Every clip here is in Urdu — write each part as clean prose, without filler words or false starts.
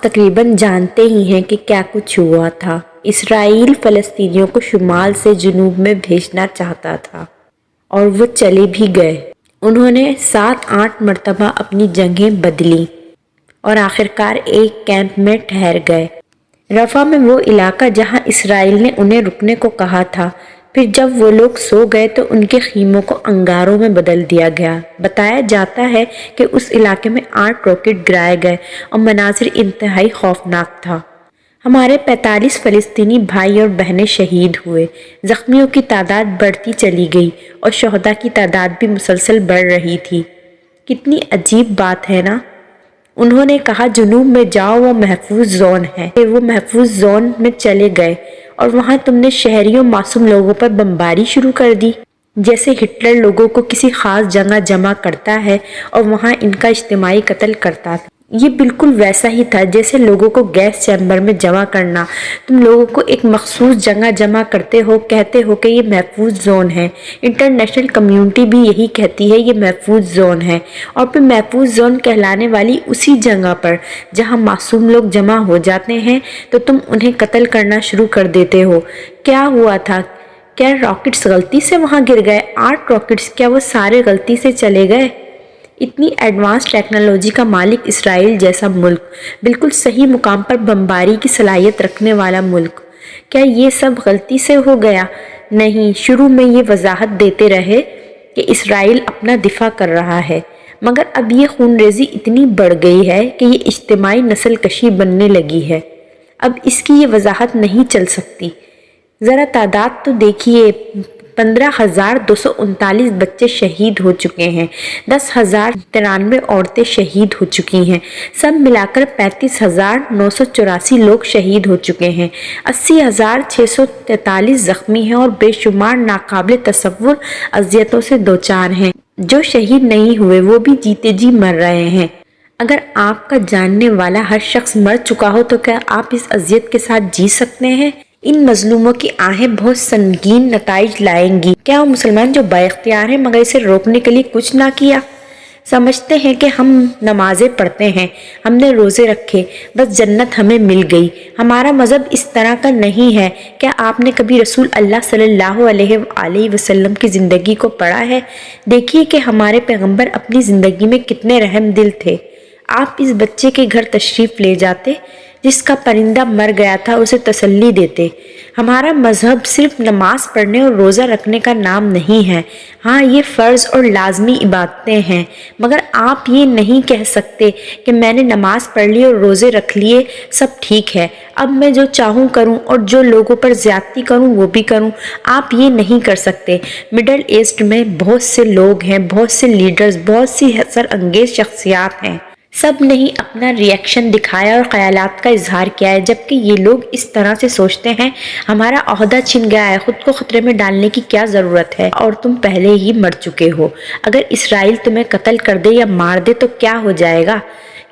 تقریباً جانتے ہی ہیں کہ کیا کچھ ہوا تھا۔ اسرائیل فلسطینیوں کو شمال سے جنوب میں بھیجنا چاہتا تھا اور وہ چلے بھی گئے۔ انہوں نے 7-8 مرتبہ اپنی جگہیں بدلیں اور آخرکار ایک کیمپ میں ٹھہر گئے۔ رفح میں وہ علاقہ جہاں اسرائیل نے انہیں رکنے کو کہا تھا۔ پھر جب وہ لوگ سو گئے تو ان کے خیموں کو انگاروں میں بدل دیا گیا۔ بتایا جاتا ہے کہ اس علاقے میں 8 راکٹ گرائے گئے اور مناظر انتہائی خوفناک تھا۔ ہمارے 45 فلسطینی بھائی اور بہنیں شہید ہوئے۔ زخمیوں کی تعداد بڑھتی چلی گئی اور شہداء کی تعداد بھی مسلسل بڑھ رہی تھی۔ کتنی عجیب بات ہے نا؟ انہوں نے کہا جنوب میں جاؤ، وہ محفوظ زون ہے۔ وہ محفوظ زون میں چلے گئے اور وہاں تم نے شہریوں معصوم لوگوں پر بمباری شروع کر دی، جیسے ہٹلر لوگوں کو کسی خاص جگہ جمع کرتا ہے اور وہاں ان کا اجتماعی قتل کرتا تھا۔ یہ بالکل ویسا ہی تھا جیسے لوگوں کو گیس چیمبر میں جمع کرنا۔ تم لوگوں کو ایک مخصوص جگہ جمع کرتے ہو، کہتے ہو کہ یہ محفوظ زون ہے۔ انٹرنیشنل کمیونٹی بھی یہی کہتی ہے یہ محفوظ زون ہے، اور پھر محفوظ زون کہلانے والی اسی جگہ پر جہاں معصوم لوگ جمع ہو جاتے ہیں تو تم انہیں قتل کرنا شروع کر دیتے ہو۔ کیا ہوا تھا؟ کیا راکٹس غلطی سے وہاں گر گئے؟ 8 راکٹس، کیا وہ سارے غلطی سے چلے گئے؟ اتنی ایڈوانس ٹیکنالوجی کا مالک اسرائیل جیسا ملک، بالکل صحیح مقام پر بمباری کی صلاحیت رکھنے والا ملک، کیا یہ سب غلطی سے ہو گیا؟ نہیں، شروع میں یہ وضاحت دیتے رہے کہ اسرائیل اپنا دفاع کر رہا ہے، مگر اب یہ خون ریزی اتنی بڑھ گئی ہے کہ یہ اجتماعی نسل کشی بننے لگی ہے۔ اب اس کی یہ وضاحت نہیں چل سکتی۔ ذرا تعداد تو دیکھیے، 15,239 بچے شہید ہو چکے ہیں، 10,093 عورتیں شہید ہو چکی ہیں، سب ملا کر 35,984 لوگ شہید ہو چکے ہیں، 80,643 زخمی ہیں اور بے شمار ناقابل تصور اذیتوں سے دوچار ہیں۔ جو شہید نہیں ہوئے وہ بھی جیتے جی مر رہے ہیں۔ اگر آپ کا جاننے والا ہر شخص مر چکا ہو تو کیا آپ اس اذیت کے ساتھ جی سکتے ہیں؟ ان مظلوموں کی آہیں بہت سنگین نتائج لائیں گی۔ کیا وہ مسلمان جو با اختیار ہیں مگر اسے روکنے کے لیے کچھ نہ کیا؟ سمجھتے ہیں کہ ہم نمازیں پڑھتے ہیں، ہم نے روزے رکھے، بس جنت ہمیں مل گئی۔ ہمارا مذہب اس طرح کا نہیں ہے۔ کیا آپ نے کبھی رسول اللہ صلی اللہ علیہ وآلہ وسلم کی زندگی کو پڑھا ہے؟ دیکھیے کہ ہمارے پیغمبر اپنی زندگی میں کتنے رحم دل تھے۔ آپ اس بچے کے گھر تشریف لے جاتے جس کا پرندہ مر گیا تھا، اسے تسلی دیتے۔ ہمارا مذہب صرف نماز پڑھنے اور روزہ رکھنے کا نام نہیں ہے۔ ہاں، یہ فرض اور لازمی عبادتیں ہیں، مگر آپ یہ نہیں کہہ سکتے کہ میں نے نماز پڑھ لی اور روزے رکھ لیے، سب ٹھیک ہے، اب میں جو چاہوں کروں اور جو لوگوں پر زیادتی کروں وہ بھی کروں۔ آپ یہ نہیں کر سکتے۔ مڈل ایسٹ میں بہت سے لوگ ہیں، بہت سے لیڈرز، بہت سی اثر انگیز شخصیات ہیں، سب نے ہی اپنا ری ایکشن دکھایا اور خیالات کا اظہار کیا ہے، جبکہ یہ لوگ اس طرح سے سوچتے ہیں ہمارا عہدہ چھن گیا ہے، خود کو خطرے میں ڈالنے کی کیا ضرورت ہے، اور تم پہلے ہی مر چکے ہو۔ اگر اسرائیل تمہیں قتل کر دے یا مار دے تو کیا ہو جائے گا؟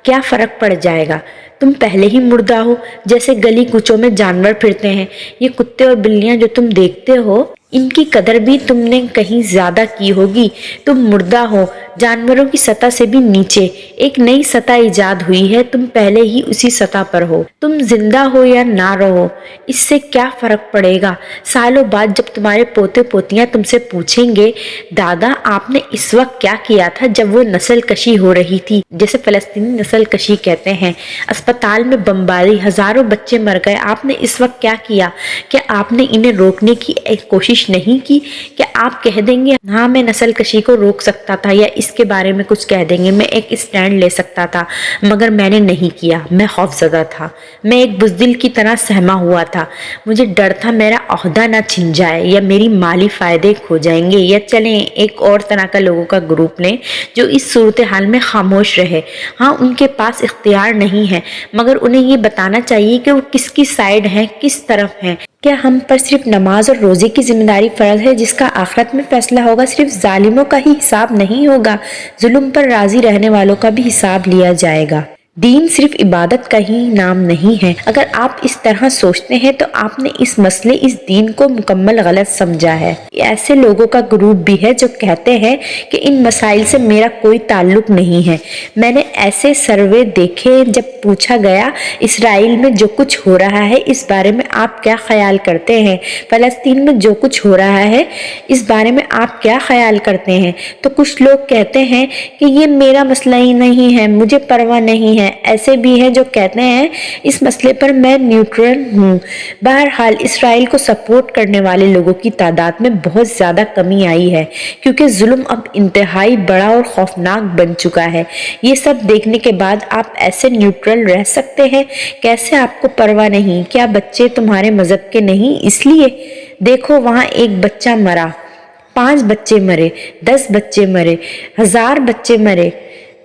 کیا فرق پڑ جائے گا؟ تم پہلے ہی مردہ ہو، جیسے گلی کوچوں میں جانور پھرتے ہیں۔ یہ کتے اور بلیاں جو تم دیکھتے ہو، ان کی قدر بھی تم نے کہیں زیادہ کی ہوگی۔ تم مردہ ہو، جانوروں کی سطح سے بھی نیچے، ایک نئی سطح ایجاد ہوئی ہے، تم پہلے ہی اسی سطح پر ہو۔ تم زندہ ہو یا نہ رہو، اس سے کیا فرق پڑے گا؟ سالوں بعد جب تمہارے پوتے پوتیاں تم سے پوچھیں گے دادا آپ نے اس وقت کیا کیا تھا جب وہ نسل کشی ہو رہی تھی، جیسے فلسطینی نسل کشی کہتے ہیں، اسپتال میں بمباری، ہزاروں بچے مر گئے، آپ نے اس وقت کیا کیا؟ کیا آپ نے انہیں روکنے کی کوشش نہیں کی؟ کیا آپ کہہ دیں گے ہاں میں نسل کشی کو روک سکتا تھا، یا اس کے بارے میں کچھ کہہ دیں گے میں ایک اسٹینڈ لے سکتا تھا، مگر میں نے نہیں کیا، میں خوفزدہ تھا، میں ایک بزدل کی طرح سہما ہوا تھا، مجھے ڈر تھا میرا عہدہ نہ چھن جائے یا میری مالی فائدے کھو جائیں گے۔ یا چلیں ایک اور طرح کا لوگوں کا گروپ لیں جو اس صورتحال میں خاموش رہے۔ ہاں ان کے پاس اختیار نہیں ہے، مگر انہیں یہ بتانا چاہیے کہ وہ کس کی سائیڈ ہیں، کس طرف ہیں۔ کیا ہم پر صرف نماز اور روزے کی ذمہ داری فرض ہے جس کا آخرت میں فیصلہ ہوگا؟ صرف ظالموں کا ہی حساب نہیں ہوگا، ظلم پر راضی رہنے والوں کا بھی حساب لیا جائے گا۔ دین صرف عبادت کا ہی نام نہیں ہے۔ اگر آپ اس طرح سوچتے ہیں تو آپ نے اس مسئلے اس دین کو مکمل غلط سمجھا ہے۔ ایسے لوگوں کا گروپ بھی ہے جو کہتے ہیں کہ ان مسائل سے میرا کوئی تعلق نہیں ہے۔ میں نے ایسے سروے دیکھے جب پوچھا گیا اسرائیل میں جو کچھ ہو رہا ہے اس بارے میں آپ کیا خیال کرتے ہیں، فلسطین میں جو کچھ ہو رہا ہے اس بارے میں آپ کیا خیال کرتے ہیں، تو کچھ لوگ کہتے ہیں کہ یہ میرا مسئلہ ہی نہیں ہے، مجھے پرواہ نہیں ہے۔ ایسے بھی ہیں جو کہتے ہیں اس مسئلے پر میں نیوٹرل ہوں۔ بہرحال اسرائیل کو سپورٹ کرنے والے لوگوں کی تعداد میں بہت زیادہ کمی آئی ہے کیونکہ ظلم اب انتہائی بڑا اور خوفناک بن چکا ہے۔ یہ سب دیکھنے کے بعد آپ ایسے نیوٹرل رہ سکتے ہیں؟ کیسے آپ کو پرواہ نہیں؟ کیا بچے تمہارے مذہب کے نہیں؟ اس لیے دیکھو وہاں ایک بچہ مرا، 5 بچے مرے، 10 بچے مرے، 1000 بچے مرے،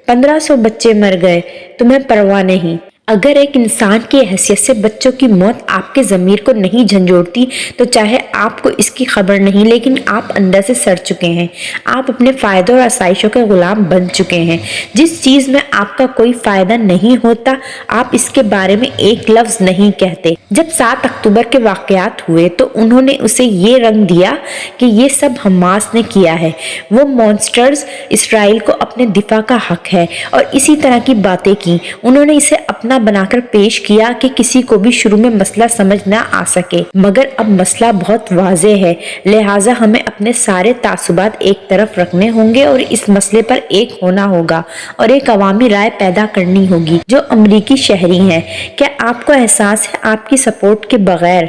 1500 بچے مر گئے، تمہیں پرواہ نہیں۔ اگر ایک انسان کی حیثیت سے بچوں کی موت آپ کے ضمیر کو نہیں جھنجھوڑتی تو چاہے آپ کو اس کی خبر نہیں، لیکن آپ اندر سے سڑ چکے ہیں۔ آپ اپنے فائدوں اور آسائشوں کے غلام بن چکے ہیں۔ جس چیز میں آپ کا کوئی فائدہ نہیں ہوتا آپ اس کے بارے میں ایک لفظ نہیں کہتے۔ جب 7 اکتوبر کے واقعات ہوئے تو انہوں نے اسے یہ رنگ دیا کہ یہ سب حماس نے کیا ہے، وہ مانسٹرز، اسرائیل کو اپنے دفاع کا حق ہے، اور اسی طرح کی باتیں کی۔ انہوں نے اسے اپنا بنا کر پیش کیا کہ کسی کو بھی شروع میں مسئلہ سمجھ نہ آ سکے، مگر اب مسئلہ بہت واضح ہے، لہٰذا ہمیں اپنے سارے تعصبات ایک طرف رکھنے ہوں گے اور اس مسئلے پر ایک ہونا ہوگا اور ایک عوامی رائے پیدا کرنی ہوگی جو امریکی شہری ہیں۔ کیا آپ کو احساس ہے آپ کی سپورٹ کے بغیر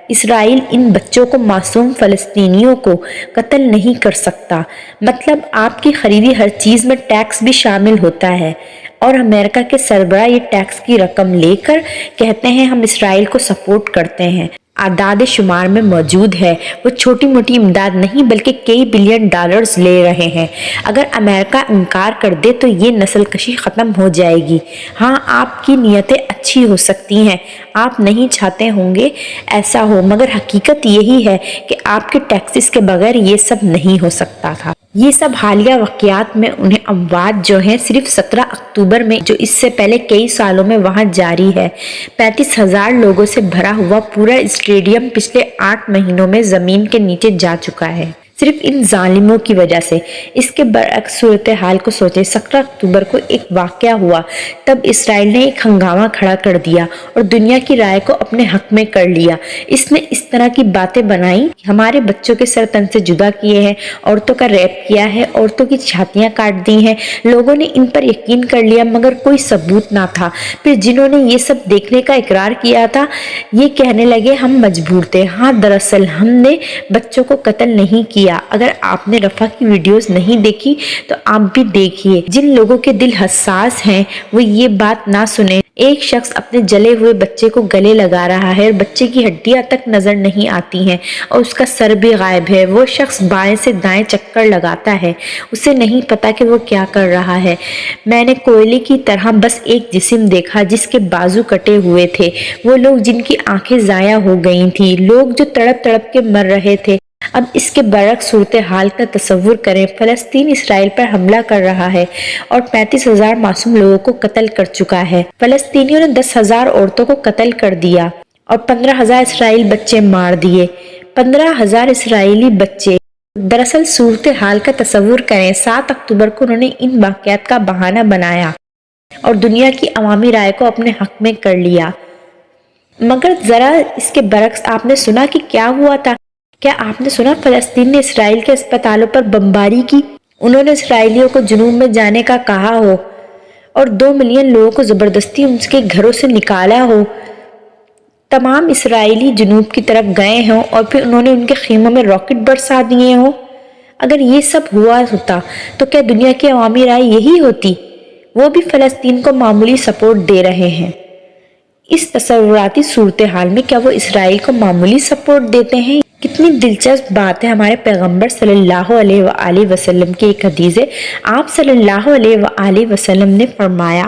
اسرائیل ان بچوں کو، معصوم فلسطینیوں کو قتل نہیں کر سکتا؟ مطلب آپ کی خریدی ہر چیز میں ٹیکس بھی شامل ہوتا ہے، اور امریکہ کے سربراہ یہ ٹیکس کی رقم لے کر کہتے ہیں ہم اسرائیل کو سپورٹ کرتے ہیں۔ اعداد شمار میں موجود ہے، وہ چھوٹی موٹی امداد نہیں بلکہ کئی بلین ڈالرز لے رہے ہیں۔ اگر امریکہ انکار کر دے تو یہ نسل کشی ختم ہو جائے گی۔ ہاں آپ کی نیتیں اچھی ہو سکتی ہیں، آپ نہیں چاہتے ہوں گے ایسا ہو، مگر حقیقت یہی ہے کہ آپ کے ٹیکسز کے بغیر یہ سب نہیں ہو سکتا تھا۔ یہ سب حالیہ واقعات میں انہیں اموات جو ہیں صرف 17 اکتوبر میں جو اس سے پہلے کئی سالوں میں وہاں جاری ہے۔ 35,000 لوگوں سے بھرا ہوا پورا اسٹیڈیم پچھلے 8 مہینوں میں زمین کے نیچے جا چکا ہے، صرف ان ظالموں کی وجہ سے۔ اس کے برعکس صورتحال کو سوچیں، 17 اکتوبر کو ایک واقعہ ہوا، تب اسرائیل نے ایک ہنگامہ کھڑا کر دیا اور دنیا کی رائے کو اپنے حق میں کر لیا۔ اس نے اس طرح کی باتیں بنائیں، ہمارے بچوں کے سر تن سے جدا کیے ہیں، عورتوں کا ریپ کیا ہے، عورتوں کی چھاتیاں کاٹ دی ہیں۔ لوگوں نے ان پر یقین کر لیا مگر کوئی ثبوت نہ تھا۔ پھر جنہوں نے یہ سب دیکھنے کا اقرار کیا تھا یہ کہنے لگے ہم مجبور تھے۔ ہاں دراصل ہم نے بچوں کو قتل نہیں کیا۔ اگر آپ نے رفح کی ویڈیوز نہیں دیکھی تو آپ بھی دیکھیے۔ جن لوگوں کے دل حساس ہیں وہ یہ بات نہ سنیں۔ ایک شخص اپنے جلے ہوئے بچے کو گلے لگا رہا ہے اور بچے کی ہڈیاں تک نظر نہیں آتی ہیں اور اس کا سر بھی غائب ہے۔ وہ شخص بائیں سے دائیں چکر لگاتا ہے، اسے نہیں پتا کہ وہ کیا کر رہا ہے۔ میں نے کوئلے کی طرح بس ایک جسم دیکھا جس کے بازو کٹے ہوئے تھے، وہ لوگ جن کی آنکھیں ضائع ہو گئی تھیں، لوگ جو تڑپ تڑپ کے مر رہے تھے۔ اب اس کے برعکس صورتحال کا تصور کریں، فلسطین اسرائیل پر حملہ کر رہا ہے اور 35,000 معصوم لوگوں کو قتل کر چکا ہے۔ فلسطینیوں نے 10,000 عورتوں کو قتل کر دیا اور 15,000 اسرائیلی بچے مار دیے۔ 15,000 اسرائیلی بچے۔ دراصل صورتحال کا تصور کریں، 7 اکتوبر کو انہوں نے ان واقعات کا بہانہ بنایا اور دنیا کی عوامی رائے کو اپنے حق میں کر لیا۔ مگر ذرا اس کے برعکس آپ نے سنا کہ کیا ہوا تھا؟ کیا آپ نے سنا فلسطین نے اسرائیل کے اسپتالوں پر بمباری کی؟ انہوں نے اسرائیلیوں کو جنوب میں جانے کا کہا ہو اور 2 ملین لوگوں کو زبردستی ان کے گھروں سے نکالا ہو۔ تمام اسرائیلی جنوب کی طرف گئے ہوں اور پھر انہوں نے ان کے خیموں میں راکٹ برسا دیے ہوں۔ اگر یہ سب ہوا ہوتا تو کیا دنیا کی عوامی رائے یہی ہوتی؟ وہ بھی فلسطین کو معمولی سپورٹ دے رہے ہیں۔ اس تصوراتی صورتحال میں کیا وہ اسرائیل کو معمولی سپورٹ دیتے ہیں؟ کتنی دلچسپ بات ہے، ہمارے پیغمبر صلی اللہ علیہ وآلہ وسلم کی ایک حدیث ہے۔ آپ صلی اللہ علیہ وآلہ وسلم نے فرمایا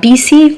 BC